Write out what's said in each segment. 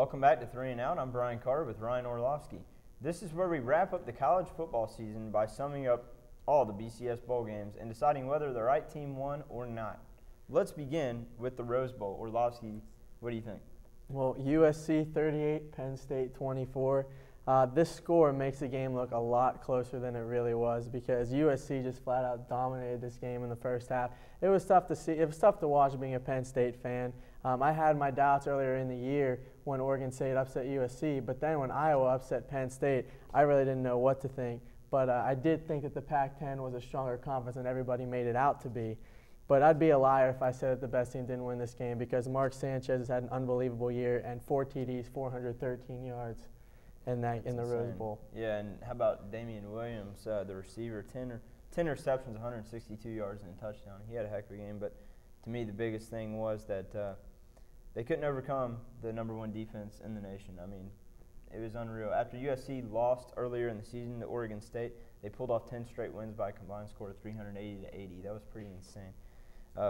Welcome back to 3 and Out. I'm Brian Carter with Ryan Orlovsky. This is where we wrap up the college football season by summing up all the BCS bowl games and deciding whether the right team won or not. Let's begin with the Rose Bowl. Orlovsky, what do you think? Well, USC 38, Penn State 24. This score makes the game look a lot closer than it really was because USC just flat out dominated this game in the first half. It was tough to see. It was tough to watch being a Penn State fan. I had my doubts earlier in the year when Oregon State upset USC, but then when Iowa upset Penn State, I really didn't know what to think. But I did think that the Pac-10 was a stronger conference than everybody made it out to be. But I'd be a liar if I said that the best team didn't win this game because Mark Sanchez has had an unbelievable year and 4 TDs, 413 yards in the Rose Bowl. Yeah, and how about Damian Williams, the receiver, 10 receptions, 162 yards and a touchdown. He had a heck of a game, but to me the biggest thing was that they couldn't overcome the #1 defense in the nation. I mean, it was unreal. After USC lost earlier in the season to Oregon State, they pulled off 10 straight wins by a combined score of 380-80. That was pretty insane.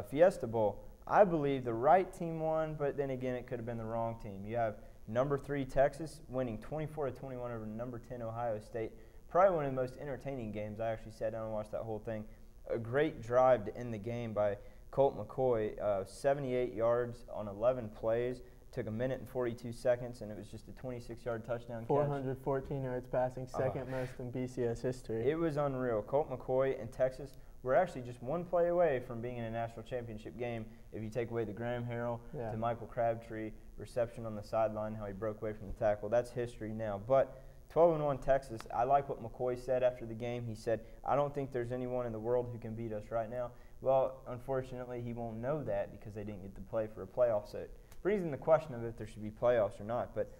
Fiesta Bowl, I believe the right team won, but then again, it could have been the wrong team. You have #3 Texas winning 24-21 over #10 Ohio State. Probably one of the most entertaining games. I actually sat down and watched that whole thing. A great drive to end the game by Colt McCoy, 78 yards on 11 plays. Took 1 minute and 42 seconds, and it was just a 26-yard touchdown catch. 414 yards passing, second most in BCS history. It was unreal. Colt McCoy and Texas were actually just one play away from being in a national championship game if you take away the Graham Harrell to Michael Crabtree reception on the sideline, how he broke away from the tackle. That's history now. But 12-1 Texas, I like what McCoy said after the game. He said, I don't think there's anyone in the world who can beat us right now. Well, unfortunately, he won't know that because they didn't get to play for a playoff. So it brings in the question of if there should be playoffs or not. But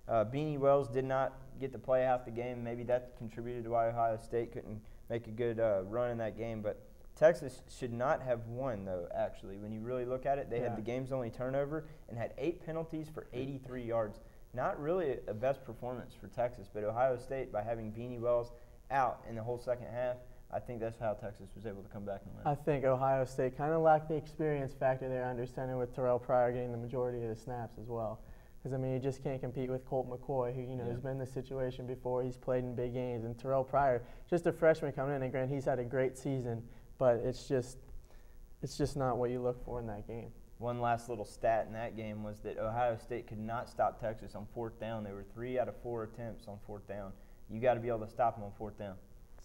Beanie Wells did not get to play half the game. Maybe that contributed to why Ohio State couldn't make a good run in that game. But Texas should not have won, though, actually. When you really look at it, they had the game's only turnover and had 8 penalties for 83 yards. Not really a best performance for Texas, but Ohio State, by having Beanie Wells out in the whole second half, I think that's how Texas was able to come back and win. I think Ohio State kind of lacked the experience factor there, understanding with Terrell Pryor getting the majority of the snaps as well. Because, I mean, you just can't compete with Colt McCoy, who, has been in this situation before. He's played in big games. And Terrell Pryor, just a freshman coming in, and granted, he's had a great season, but it's just not what you look for in that game. One last little stat in that game was that Ohio State could not stop Texas on 4th down. They were 3 out of 4 attempts on 4th down. You got to be able to stop them on 4th down.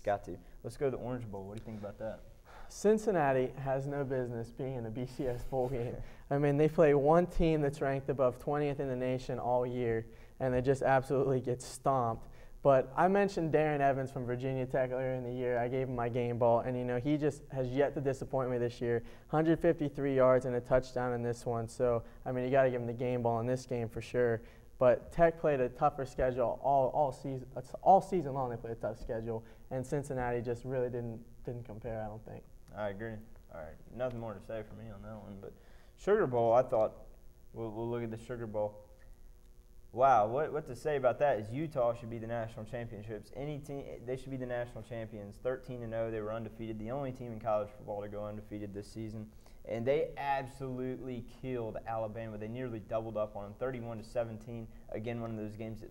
Got to. Let's go to the Orange Bowl. What do you think about that? Cincinnati has no business being in a BCS bowl game. I mean, they play one team that's ranked above 20th in the nation all year, and they just absolutely get stomped. But I mentioned Darren Evans from Virginia Tech earlier in the year. I gave him my game ball, and, he just has yet to disappoint me this year. 153 yards and a touchdown in this one. So, I mean, you got to give him the game ball in this game for sure. But Tech played a tougher schedule all season. All season long they played a tough schedule, and Cincinnati just really didn't compare, I don't think. I agree. All right, nothing more to say for me on that one. But Sugar Bowl, I thought we'll look at the Sugar Bowl. Wow, what to say about that is Utah should be the national championships. Any team, they should be the national champions. 13-0, they were undefeated. The only team in college football to go undefeated this season. And they absolutely killed Alabama. They nearly doubled up on them, 31-17. Again, one of those games.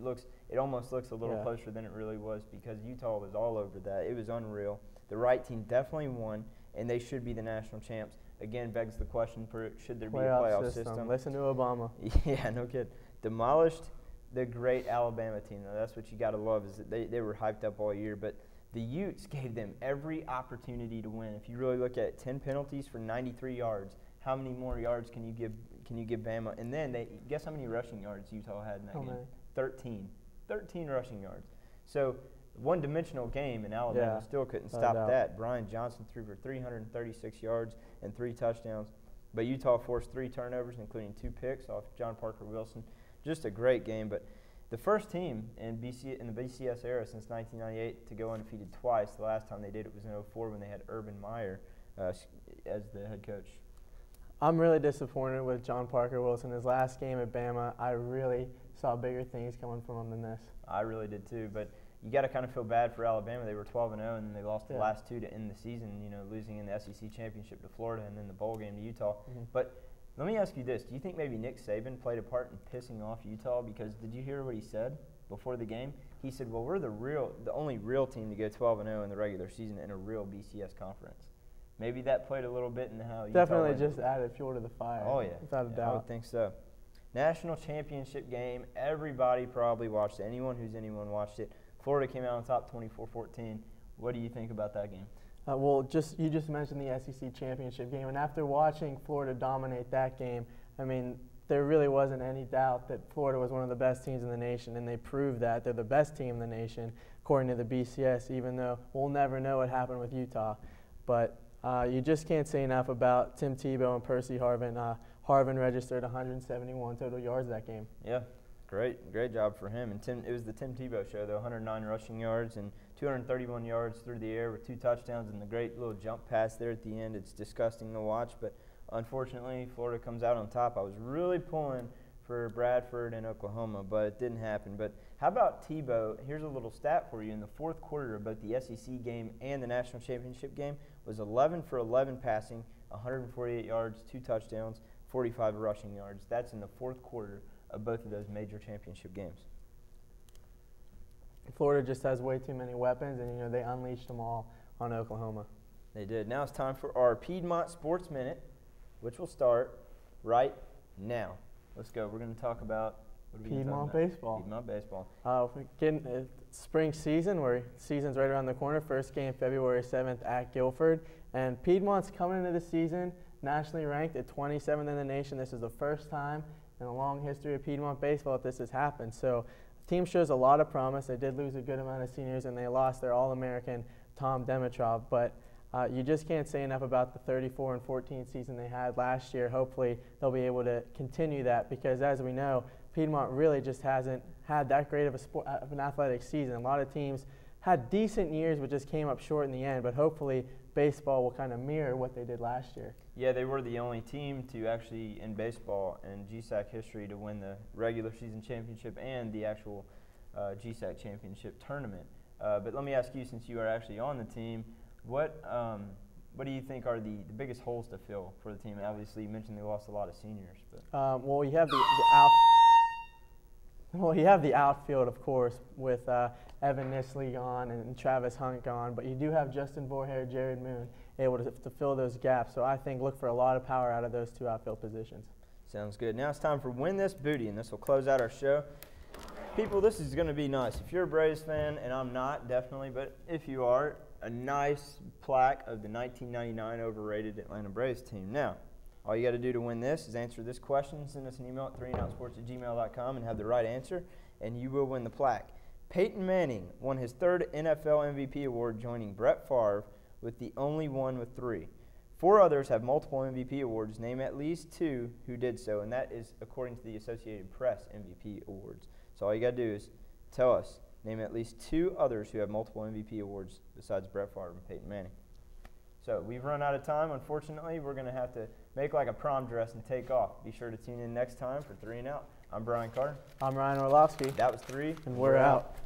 It almost looks a little closer than it really was because Utah was all over that. It was unreal. The right team definitely won, and they should be the national champs. Again, begs the question: should there be a playoff system? Listen to Obama. Yeah, no kid. Demolished the great Alabama team. Now, that's what you got to love is that they were hyped up all year, but the Utes gave them every opportunity to win. If you really look at it, 10 penalties for 93 yards. How many more yards can you give Bama? And then guess how many rushing yards Utah had in that game? 13. 13 rushing yards. So one-dimensional game, and Alabama still couldn't stop that. Brian Johnson threw for 336 yards and 3 touchdowns. But Utah forced 3 turnovers, including 2 picks off John Parker Wilson. Just a great game. But the first team in the BCS era since 1998 to go undefeated twice. The last time they did it was in 2004 when they had Urban Meyer as the head coach. I'm really disappointed with John Parker Wilson. His last game at Bama, I really saw bigger things coming from him than this. I really did too. But you got to kind of feel bad for Alabama. They were 12-0, and then they lost the last 2 to end the season, losing in the SEC championship to Florida and then the bowl game to Utah. But Let me ask you this. Do you think maybe Nick Saban played a part in pissing off Utah? Because did you hear what he said before the game? He said, well, we're the only real team to go 12-0 in the regular season in a real BCS conference. Maybe that played a little bit in how Utah definitely just added fuel to the fire. Oh, yeah. Without a doubt. I would think so. National championship game. Everybody probably watched it. Anyone watched it. Florida came out on top 24-14. What do you think about that game? Well, you just mentioned the SEC championship game, and after watching Florida dominate that game, I mean, there really wasn't any doubt that Florida was one of the best teams in the nation, and they proved that. They're the best team in the nation, according to the BCS, even though we'll never know what happened with Utah. But you just can't say enough about Tim Tebow and Percy Harvin. Harvin registered 171 total yards that game. Yeah, great job for him. And it was the Tim Tebow show, though, 109 rushing yards and 231 yards through the air with 2 touchdowns and the great little jump pass there at the end. It's disgusting to watch, but unfortunately, Florida comes out on top. I was really pulling for Bradford and Oklahoma, but it didn't happen. But how about Tebow? Here's a little stat for you. In the fourth quarter of both the SEC game and the national championship game was 11 for 11 passing, 148 yards, 2 touchdowns, 45 rushing yards. That's in the fourth quarter of both of those major championship games. Florida just has way too many weapons, and they unleashed them all on Oklahoma. They did. Now it's time for our Piedmont Sports Minute, which will start right now. Let's go. We're going to talk about Piedmont baseball. Piedmont baseball. We're getting spring season, where season's right around the corner. First game February 7th at Guilford, and Piedmont's coming into the season nationally ranked at 27th in the nation. This is the first time in a long history of Piedmont baseball that this has happened. So the team shows a lot of promise. They did lose a good amount of seniors, and they lost their All-American Tom Dimitrov, but you just can't say enough about the 34-14 season they had last year. Hopefully they'll be able to continue that, because as we know, Piedmont really just hasn't had that great of an athletic season. A lot of teams had decent years but just came up short in the end, but hopefully baseball will kind of mirror what they did last year. Yeah, they were the only team to actually, in baseball and GSAC history, to win the regular season championship and the actual GSAC championship tournament. But let me ask you, since you are actually on the team, what do you think are the biggest holes to fill for the team? Obviously, you mentioned they lost a lot of seniors. But well, you have the outfield, of course, with Evan Nisley gone and Travis Hunt gone, but you do have Justin Vorhair, Jared Moon able to fill those gaps. So I think look for a lot of power out of those 2 outfield positions. Sounds good. Now it's time for Win This Booty, and this will close out our show. People, this is going to be nice. If you're a Braves fan, and I'm not, definitely, but if you are, a nice plaque of the 1999 overrated Atlanta Braves team. Now, all you got to do to win this is answer this question. Send us an email at 3andoutsports@gmail.com and have the right answer, and you will win the plaque. Peyton Manning won his 3rd NFL MVP award, joining Brett Favre with the only one with 3. 4 others have multiple MVP awards. Name at least 2 who did so, and that is according to the Associated Press MVP awards. So all you got to do is tell us, name at least 2 others who have multiple MVP awards besides Brett Favre and Peyton Manning. So we've run out of time. Unfortunately, we're going to have to make like a prom dress and take off. Be sure to tune in next time for 3 and Out. I'm Brian Carter. I'm Ryan Orlovsky. That was 3. And we're out.